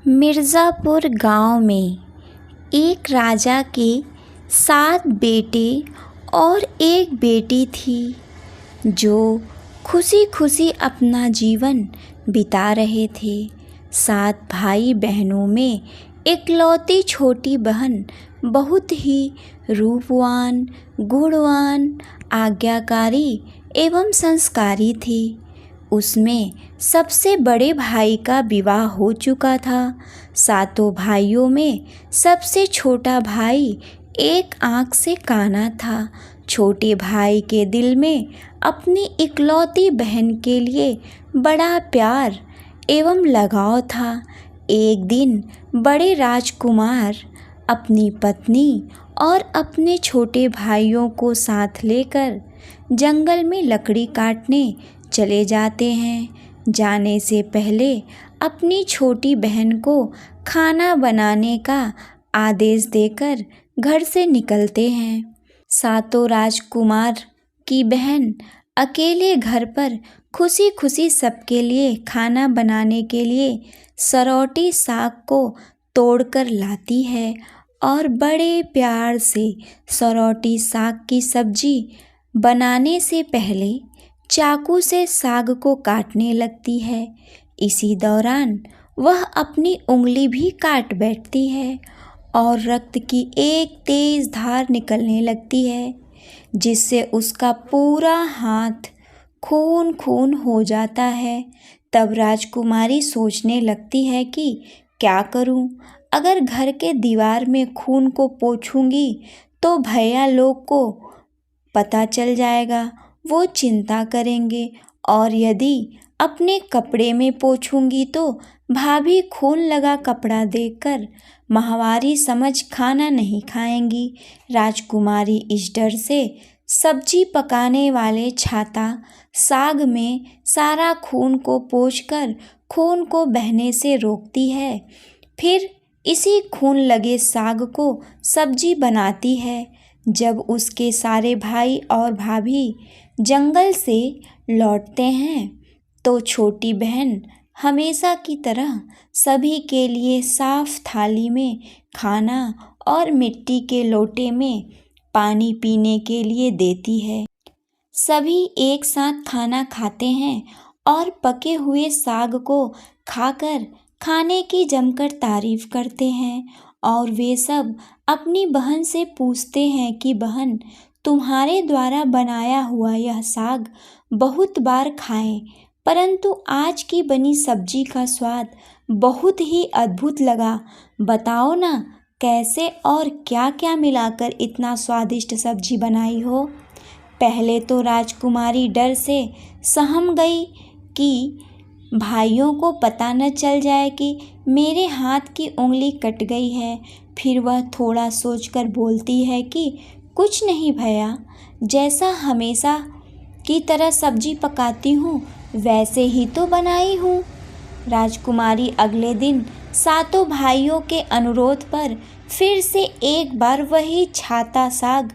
मिर्ज़ापुर गांव में एक राजा के 7 बेटे और एक बेटी थी जो खुशी खुशी अपना जीवन बिता रहे थे। 7 भाई बहनों में इकलौती छोटी बहन बहुत ही रूपवान, गुणवान, आज्ञाकारी एवं संस्कारी थी। उसमें सबसे बड़े भाई का विवाह हो चुका था। 7 भाइयों में सबसे छोटा भाई एक आँख से काना था। छोटे भाई के दिल में अपनी इकलौती बहन के लिए बड़ा प्यार एवं लगाव था। एक दिन बड़े राजकुमार अपनी पत्नी और अपने छोटे भाइयों को साथ लेकर जंगल में लकड़ी काटने चले जाते हैं। जाने से पहले अपनी छोटी बहन को खाना बनाने का आदेश देकर घर से निकलते हैं। 7 राजकुमार की बहन अकेले घर पर खुशी खुशी सबके लिए खाना बनाने के लिए सरौटी साग को तोड़कर लाती है और बड़े प्यार से सरौटी साग की सब्जी बनाने से पहले चाकू से साग को काटने लगती है। इसी दौरान वह अपनी उंगली भी काट बैठती है और रक्त की एक तेज धार निकलने लगती है, जिससे उसका पूरा हाथ खून खून हो जाता है। तब राजकुमारी सोचने लगती है कि क्या करूं? अगर घर के दीवार में खून को पोंछूंगी तो भैया लोग को पता चल जाएगा, वो चिंता करेंगे, और यदि अपने कपड़े में पोंछूंगी तो भाभी खून लगा कपड़ा देखकर माहवारी समझ खाना नहीं खाएंगी। राजकुमारी इस डर से सब्जी पकाने वाले छाता साग में सारा खून को पोंछकर खून को बहने से रोकती है। फिर इसी खून लगे साग को सब्जी बनाती है। जब उसके सारे भाई और भाभी जंगल से लौटते हैं तो छोटी बहन हमेशा की तरह सभी के लिए साफ थाली में खाना और मिट्टी के लोटे में पानी पीने के लिए देती है। सभी एक साथ खाना खाते हैं और पके हुए साग को खाकर खाने की जमकर तारीफ करते हैं, और वे सब अपनी बहन से पूछते हैं कि बहन, तुम्हारे द्वारा बनाया हुआ यह साग बहुत बार खाएं, परंतु आज की बनी सब्जी का स्वाद बहुत ही अद्भुत लगा। बताओ ना, कैसे और क्या क्या मिलाकर इतना स्वादिष्ट सब्जी बनाई हो? पहले तो राजकुमारी डर से सहम गई कि भाइयों को पता न चल जाए कि मेरे हाथ की उंगली कट गई है। फिर वह थोड़ा सोचकर बोलती है कि कुछ नहीं भैया, जैसा हमेशा की तरह सब्जी पकाती हूँ वैसे ही तो बनाई हूँ। राजकुमारी अगले दिन 7 भाइयों के अनुरोध पर फिर से एक बार वही छाता साग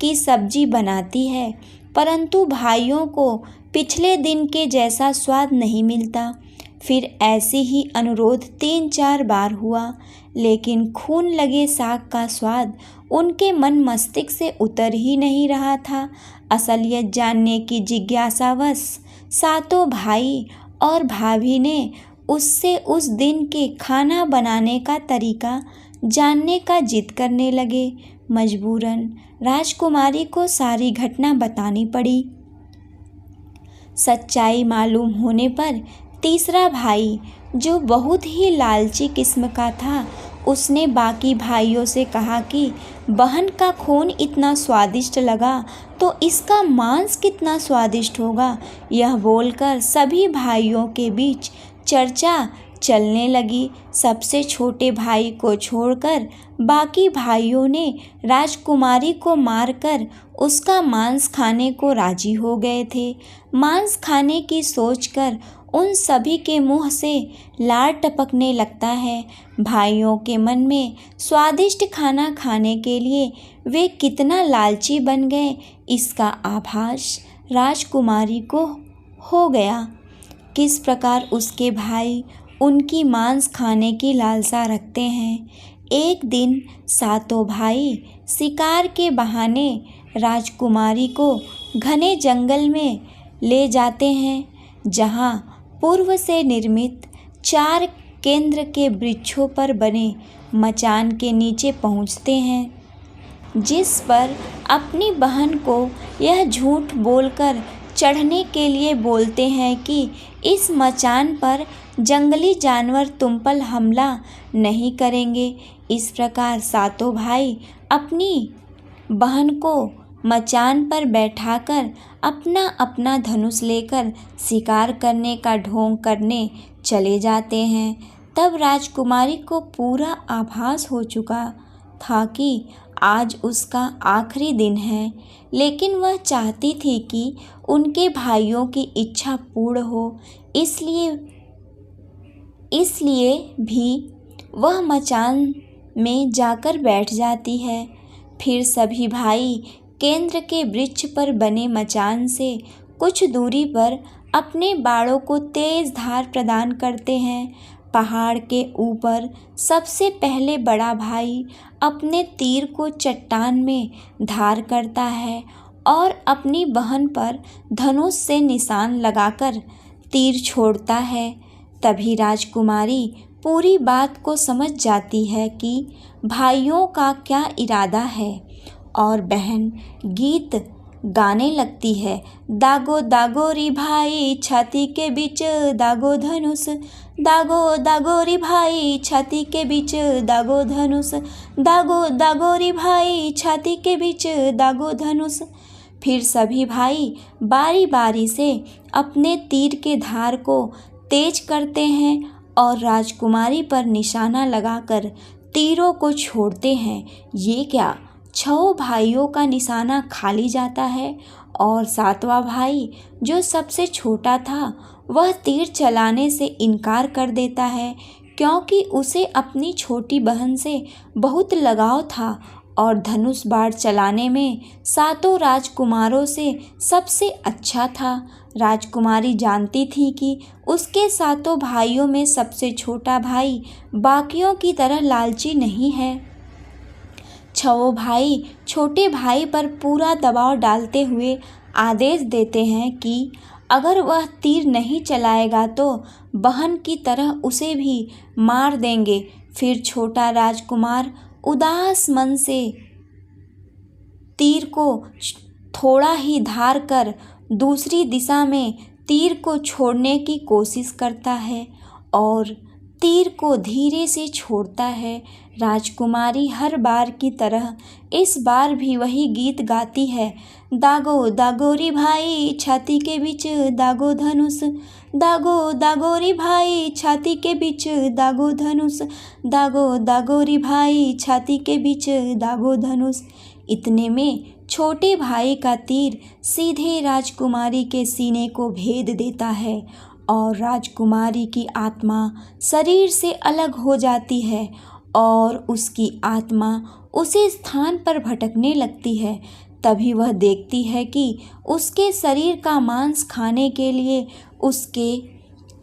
की सब्जी बनाती है, परंतु भाइयों को पिछले दिन के जैसा स्वाद नहीं मिलता। फिर ऐसे ही अनुरोध 3-4 बार हुआ, लेकिन खून लगे साग का स्वाद उनके मन मस्तिष्क से उतर ही नहीं रहा था। असलियत जानने की जिज्ञासावश 7 भाई और भाभी ने उससे उस दिन के खाना बनाने का तरीका जानने का जिद करने लगे। मजबूरन राजकुमारी को सारी घटना बतानी पड़ी। सच्चाई मालूम होने पर तीसरा भाई, जो बहुत ही लालची किस्म का था, उसने बाकी भाइयों से कहा कि बहन का खून इतना स्वादिष्ट लगा तो इसका मांस कितना स्वादिष्ट होगा। यह बोलकर सभी भाइयों के बीच चर्चा चलने लगी। सबसे छोटे भाई को छोड़कर बाकी भाइयों ने राजकुमारी को मारकर उसका मांस खाने को राजी हो गए थे। मांस खाने की सोचकर उन सभी के मुंह से लार टपकने लगता है। भाइयों के मन में स्वादिष्ट खाना खाने के लिए वे कितना लालची बन गए, इसका आभास राजकुमारी को हो गया। किस प्रकार उसके भाई उनकी मांस खाने की लालसा रखते हैं। एक दिन सातों भाई शिकार के बहाने राजकुमारी को घने जंगल में ले जाते हैं, जहाँ पूर्व से निर्मित 4 केंद्र के वृक्षों पर बने मचान के नीचे पहुँचते हैं, जिस पर अपनी बहन को यह झूठ बोलकर चढ़ने के लिए बोलते हैं कि इस मचान पर जंगली जानवर तुम पर हमला नहीं करेंगे। इस प्रकार सातों भाई अपनी बहन को मचान पर बैठाकर अपना अपना धनुष लेकर शिकार करने का ढोंग करने चले जाते हैं। तब राजकुमारी को पूरा आभास हो चुका था कि आज उसका आखिरी दिन है, लेकिन वह चाहती थी कि उनके भाइयों की इच्छा पूर्ण हो। इसलिए भी वह मचान में जाकर बैठ जाती है। फिर सभी भाई केंद्र के वृक्ष पर बने मचान से कुछ दूरी पर अपने बाणों को तेज धार प्रदान करते हैं। पहाड़ के ऊपर सबसे पहले बड़ा भाई अपने तीर को चट्टान में धार करता है और अपनी बहन पर धनुष से निशान लगाकर तीर छोड़ता है। तभी राजकुमारी पूरी बात को समझ जाती है कि भाइयों का क्या इरादा है और बहन गीत गाने लगती है। दागो दागो री भाई छाती के बीच दागो धनुष, दागो दागो री भाई छाती के बीच दागो धनुष, दागो दागो री भाई छाती के बीच दागो धनुष। फिर सभी भाई बारी बारी से अपने तीर के धार को तेज करते हैं और राजकुमारी पर निशाना लगाकर तीरों को छोड़ते हैं। ये क्या, 6 भाइयों का निशाना खाली जाता है और 7वां भाई जो सबसे छोटा था वह तीर चलाने से इनकार कर देता है, क्योंकि उसे अपनी छोटी बहन से बहुत लगाव था और धनुष बाण चलाने में सातों राजकुमारों से सबसे अच्छा था। राजकुमारी जानती थी कि उसके सातों भाइयों में सबसे छोटा भाई बाकियों की तरह लालची नहीं है। 6 भाई छोटे भाई पर पूरा दबाव डालते हुए आदेश देते हैं कि अगर वह तीर नहीं चलाएगा तो बहन की तरह उसे भी मार देंगे। फिर छोटा राजकुमार उदास मन से तीर को थोड़ा ही धार कर दूसरी दिशा में तीर को छोड़ने की कोशिश करता है और तीर को धीरे से छोड़ता है। राजकुमारी हर बार की तरह इस बार भी वही गीत गाती है। दागो दागो री भाई छाती के बीच दागो धनुष, दागो दागो री भाई छाती के बीच दागो धनुष, दागो दागो री भाई छाती के बीच दागो धनुष। इतने में छोटे भाई का तीर सीधे राजकुमारी के सीने को भेद देता है और राजकुमारी की आत्मा शरीर से अलग हो जाती है और उसकी आत्मा उसी स्थान पर भटकने लगती है। तभी वह देखती है कि उसके शरीर का मांस खाने के लिए उसके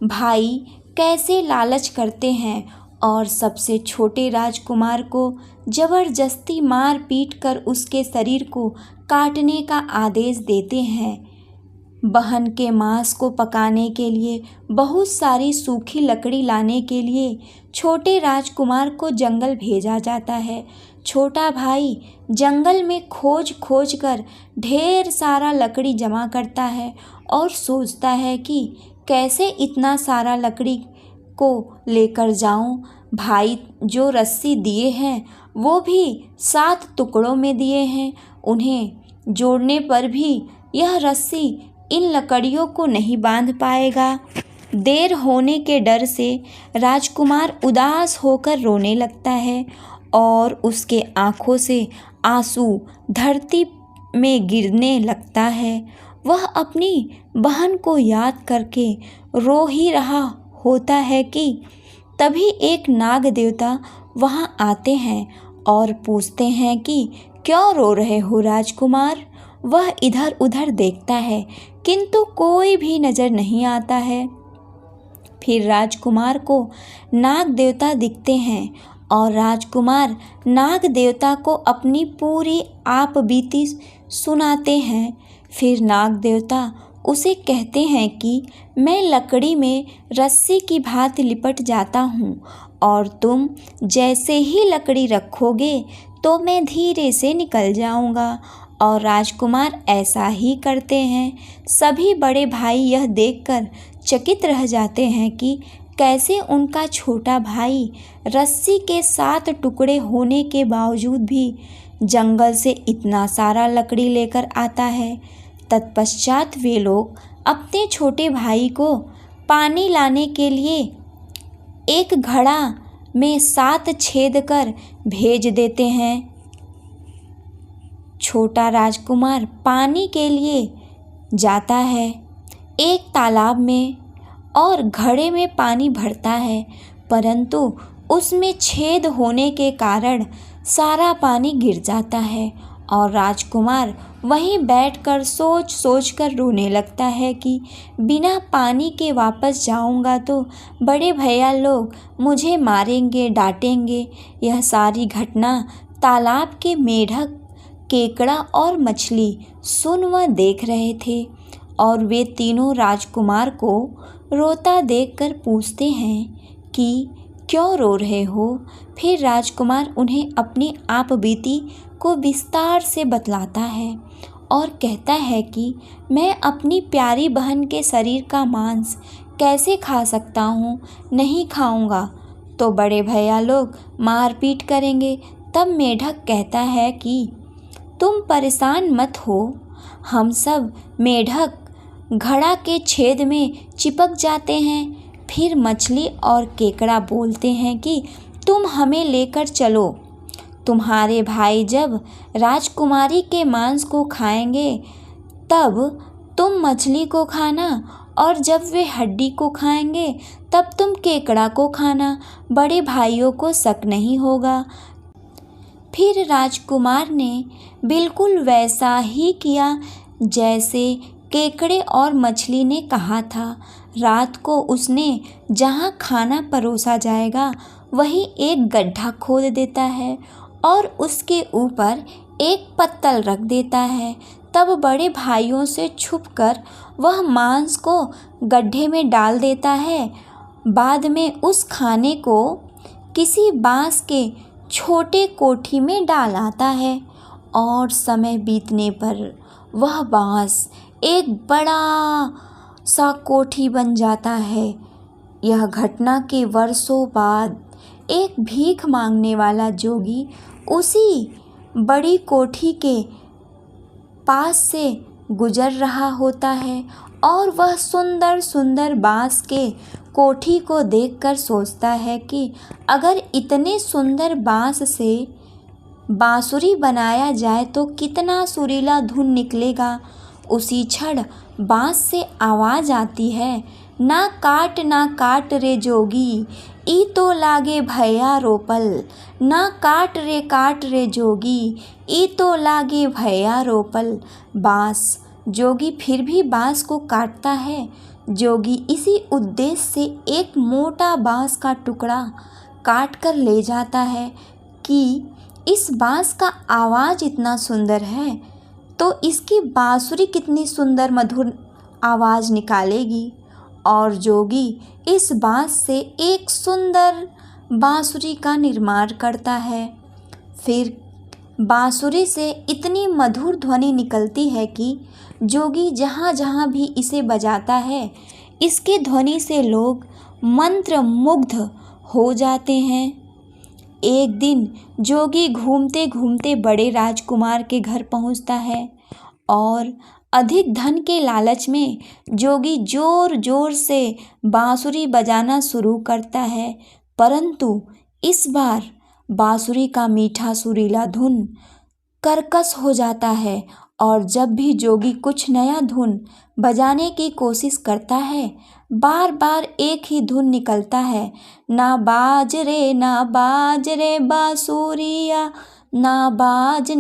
भाई कैसे लालच करते हैं और सबसे छोटे राजकुमार को जबरदस्ती मार पीट कर उसके शरीर को काटने का आदेश देते हैं। बहन के मांस को पकाने के लिए बहुत सारी सूखी लकड़ी लाने के लिए छोटे राजकुमार को जंगल भेजा जाता है। छोटा भाई जंगल में खोज खोज कर ढेर सारा लकड़ी जमा करता है और सोचता है कि कैसे इतना सारा लकड़ी को लेकर जाऊं। भाई जो रस्सी दिए हैं वो भी 7 टुकड़ों में दिए हैं। उन्हें जोड़ने पर भी यह रस्सी इन लकड़ियों को नहीं बांध पाएगा। देर होने के डर से राजकुमार उदास होकर रोने लगता है और उसके आँखों से आंसू धरती में गिरने लगता है। वह अपनी बहन को याद करके रो ही रहा होता है कि तभी एक नाग देवता वहाँ आते हैं और पूछते हैं कि क्यों रो रहे हो राजकुमार। वह इधर उधर देखता है किंतु कोई भी नज़र नहीं आता है। फिर राजकुमार को नाग देवता दिखते हैं और राजकुमार नाग देवता को अपनी पूरी आप बीती सुनाते हैं। फिर नाग देवता उसे कहते हैं कि मैं लकड़ी में रस्सी की भांति लिपट जाता हूँ और तुम जैसे ही लकड़ी रखोगे तो मैं धीरे से निकल जाऊँगा। और राजकुमार ऐसा ही करते हैं। सभी बड़े भाई यह देखकर चकित रह जाते हैं कि कैसे उनका छोटा भाई रस्सी के 7 टुकड़े होने के बावजूद भी जंगल से इतना सारा लकड़ी लेकर आता है। तत्पश्चात वे लोग अपने छोटे भाई को पानी लाने के लिए एक घड़ा में 7 छेद कर भेज देते हैं। छोटा राजकुमार पानी के लिए जाता है एक तालाब में और घड़े में पानी भरता है, परंतु उसमें छेद होने के कारण सारा पानी गिर जाता है और राजकुमार वहीं बैठकर सोच सोच कर रोने लगता है कि बिना पानी के वापस जाऊंगा तो बड़े भैया लोग मुझे मारेंगे, डांटेंगे। यह सारी घटना तालाब के मेढक, केकड़ा और मछली सुन व देख रहे थे और वे तीनों राजकुमार को रोता देखकर पूछते हैं कि क्यों रो रहे हो। फिर राजकुमार उन्हें अपनी आप बीती को विस्तार से बतलाता है और कहता है कि मैं अपनी प्यारी बहन के शरीर का मांस कैसे खा सकता हूँ, नहीं खाऊंगा तो बड़े भैया लोग मारपीट करेंगे। तब मेढक कहता है कि तुम परेशान मत हो, हम सब मेढक घड़ा के छेद में चिपक जाते हैं। फिर मछली और केकड़ा बोलते हैं कि तुम हमें लेकर चलो, तुम्हारे भाई जब राजकुमारी के मांस को खाएंगे तब तुम मछली को खाना और जब वे हड्डी को खाएंगे तब तुम केकड़ा को खाना, बड़े भाइयों को शक नहीं होगा। फिर राजकुमार ने बिल्कुल वैसा ही किया जैसे केकड़े और मछली ने कहा था। रात को उसने जहाँ खाना परोसा जाएगा वहीं एक गड्ढा खोद देता है और उसके ऊपर एक पत्तल रख देता है। तब बड़े भाइयों से छुपकर वह मांस को गड्ढे में डाल देता है। बाद में उस खाने को किसी बांस के छोटे कोठी में डाल आता है और समय बीतने पर वह बांस एक बड़ा सा कोठी बन जाता है। यह घटना के वर्षों बाद एक भीख मांगने वाला जोगी उसी बड़ी कोठी के पास से गुजर रहा होता है और वह सुंदर सुंदर बांस के कोठी को देखकर सोचता है कि अगर इतने सुंदर बांस से बांसुरी बनाया जाए तो कितना सुरीला धुन निकलेगा। उसी क्षण बांस से आवाज़ आती है, ना काट रे जोगी, ई तो लागे भैया रोपल, ना काट रे जोगी, ई तो लागे भैया रोपल। बांस जोगी फिर भी बांस को काटता है। जोगी इसी उद्देश्य से एक मोटा बांस का टुकड़ा काट कर ले जाता है कि इस बांस का आवाज़ इतना सुंदर है तो इसकी बांसुरी कितनी सुंदर मधुर आवाज़ निकालेगी। और जोगी इस बांस से एक सुंदर बांसुरी का निर्माण करता है। फिर बांसुरी से इतनी मधुर ध्वनि निकलती है कि जोगी जहाँ जहाँ भी इसे बजाता है इसके ध्वनि से लोग मंत्रमुग्ध हो जाते हैं। एक दिन जोगी घूमते घूमते बड़े राजकुमार के घर पहुंचता है और अधिक धन के लालच में जोगी जोर जोर से बांसुरी बजाना शुरू करता है, परंतु इस बार बांसुरी का मीठा सुरीला धुन कर्कश हो जाता है और जब भी जोगी कुछ नया धुन बजाने की कोशिश करता है बार बार एक ही धुन निकलता है, ना बाज रे बांसुरिया, ना बाज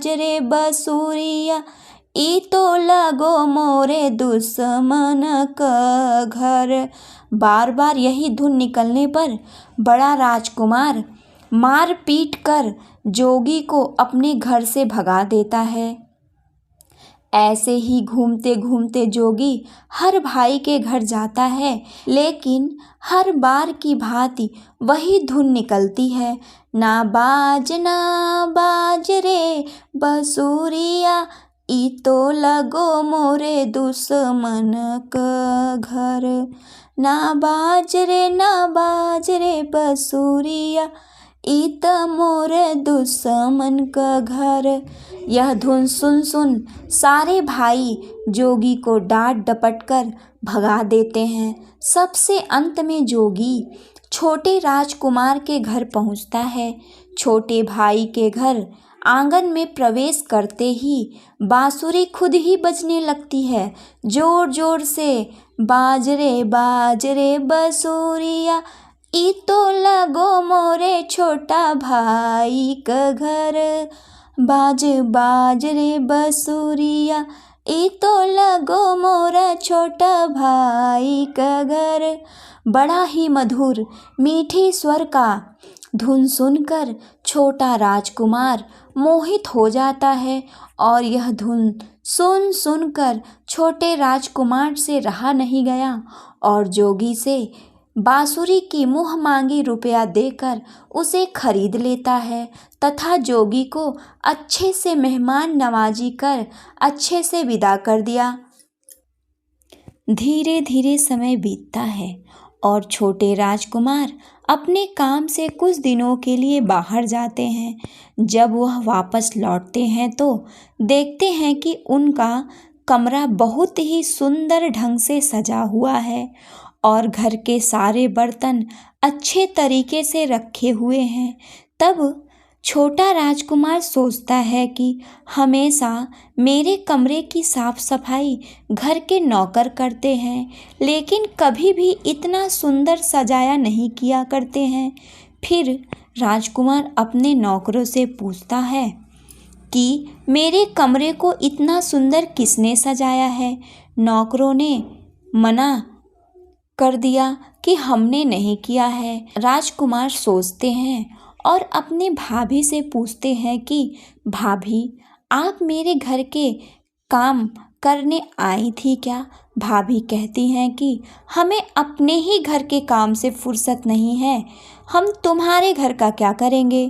रे बांसुरिया। ई तो लगो मोरे दुश्मन का घर। बार बार यही धुन निकलने पर बड़ा राजकुमार मार पीट कर जोगी को अपने घर से भगा देता है। ऐसे ही घूमते घूमते जोगी हर भाई के घर जाता है, लेकिन हर बार की भांति वही धुन निकलती है, ना बाज रे बसुरिया, ई तो लगो मोरे दुश्मन का घर। ना बाज रे बसुरिया, ई त मोरे दुश्मन का घर। यह धुन सुन सुन सारे भाई जोगी को डांट डपट कर भगा देते हैं। सबसे अंत में जोगी छोटे राजकुमार के घर पहुंचता है। छोटे भाई के घर आंगन में प्रवेश करते ही बांसुरी खुद ही बजने लगती है, जोर जोर से, बाज रे बसुरिया, ई तो लगो मोरे छोटा भाई का घर। बाज रे बसुरिया, ई तो लगो मोरा छोटा भाई का घर। बड़ा ही मधुर मीठे स्वर का धुन सुनकर छोटा राजकुमार मोहित हो जाता है और यह धुन सुन सुनकर छोटे राजकुमार से रहा नहीं गया और जोगी से बांसुरी की मुँह मांगी रुपया देकर उसे खरीद लेता है तथा जोगी को अच्छे से मेहमान नवाजी कर अच्छे से विदा कर दिया। धीरे धीरे समय बीतता है और छोटे राजकुमार अपने काम से कुछ दिनों के लिए बाहर जाते हैं। जब वह वापस लौटते हैं तो देखते हैं कि उनका कमरा बहुत ही सुंदर ढंग से सजा हुआ है और घर के सारे बर्तन अच्छे तरीके से रखे हुए हैं। तब छोटा राजकुमार सोचता है कि हमेशा मेरे कमरे की साफ सफाई घर के नौकर करते हैं, लेकिन कभी भी इतना सुंदर सजाया नहीं किया करते हैं। फिर राजकुमार अपने नौकरों से पूछता है कि मेरे कमरे को इतना सुंदर किसने सजाया है। नौकरों ने मना कर दिया कि हमने नहीं किया है। राजकुमार सोचते हैं और अपने भाभी से पूछते हैं कि भाभी, आप मेरे घर के काम करने आई थी क्या? भाभी कहती हैं कि हमें अपने ही घर के काम से फुर्सत नहीं है, हम तुम्हारे घर का क्या करेंगे।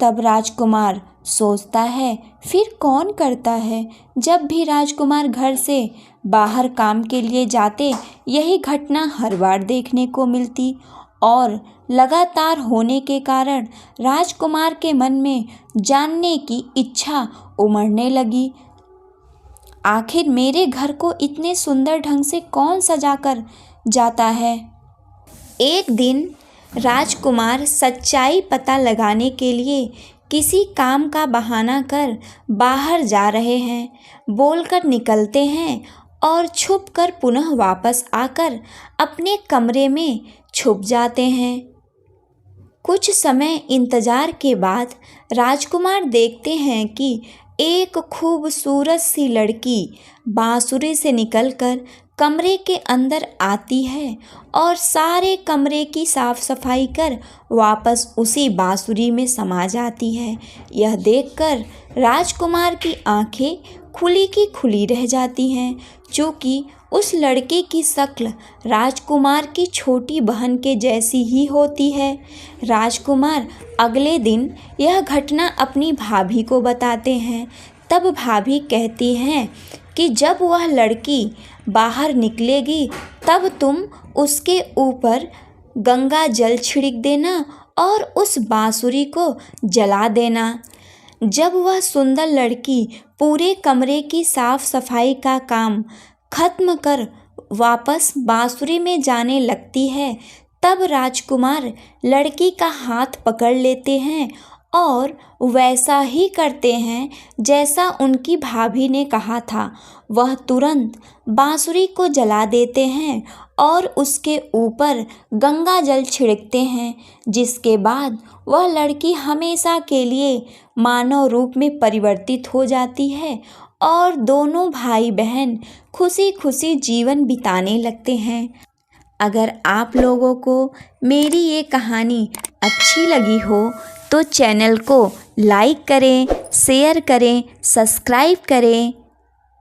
तब राजकुमार सोचता है फिर कौन करता है। जब भी राजकुमार घर से बाहर काम के लिए जाते यही घटना हर बार देखने को मिलती और लगातार होने के कारण राजकुमार के मन में जानने की इच्छा उमड़ने लगी। आखिर मेरे घर को इतने सुंदर ढंग से कौन सजाकर जाता है। एक दिन राजकुमार सच्चाई पता लगाने के लिए किसी काम का बहाना कर बाहर जा रहे हैं। बोलकर निकलते हैं और छुपकर पुनः वापस आकर अपने कमरे में छुप जाते हैं। कुछ समय इंतजार के बाद राजकुमार देखते हैं कि एक खूबसूरत सी लड़की बांसुरी से निकलकर कमरे के अंदर आती है और सारे कमरे की साफ सफाई कर वापस उसी बांसुरी में समा जाती है। यह देखकर राजकुमार की आंखें खुली की खुली रह जाती हैं, चूँकि उस लड़के की शक्ल राजकुमार की छोटी बहन के जैसी ही होती है। राजकुमार अगले दिन यह घटना अपनी भाभी को बताते हैं। तब भाभी कहती हैं कि जब वह लड़की बाहर निकलेगी तब तुम उसके ऊपर गंगा जल छिड़क देना और उस बांसुरी को जला देना। जब वह सुंदर लड़की पूरे कमरे की साफ सफाई का काम खत्म कर वापस बांसुरी में जाने लगती है, तब राजकुमार लड़की का हाथ पकड़ लेते हैं और वैसा ही करते हैं जैसा उनकी भाभी ने कहा था। वह तुरंत बांसुरी को जला देते हैं और उसके ऊपर गंगा जल छिड़कते हैं, जिसके बाद वह लड़की हमेशा के लिए मानव रूप में परिवर्तित हो जाती है और दोनों भाई बहन खुशी खुशी जीवन बिताने लगते हैं। अगर आप लोगों को मेरी ये कहानी अच्छी लगी हो तो चैनल को लाइक करें, शेयर करें, सब्सक्राइब करें।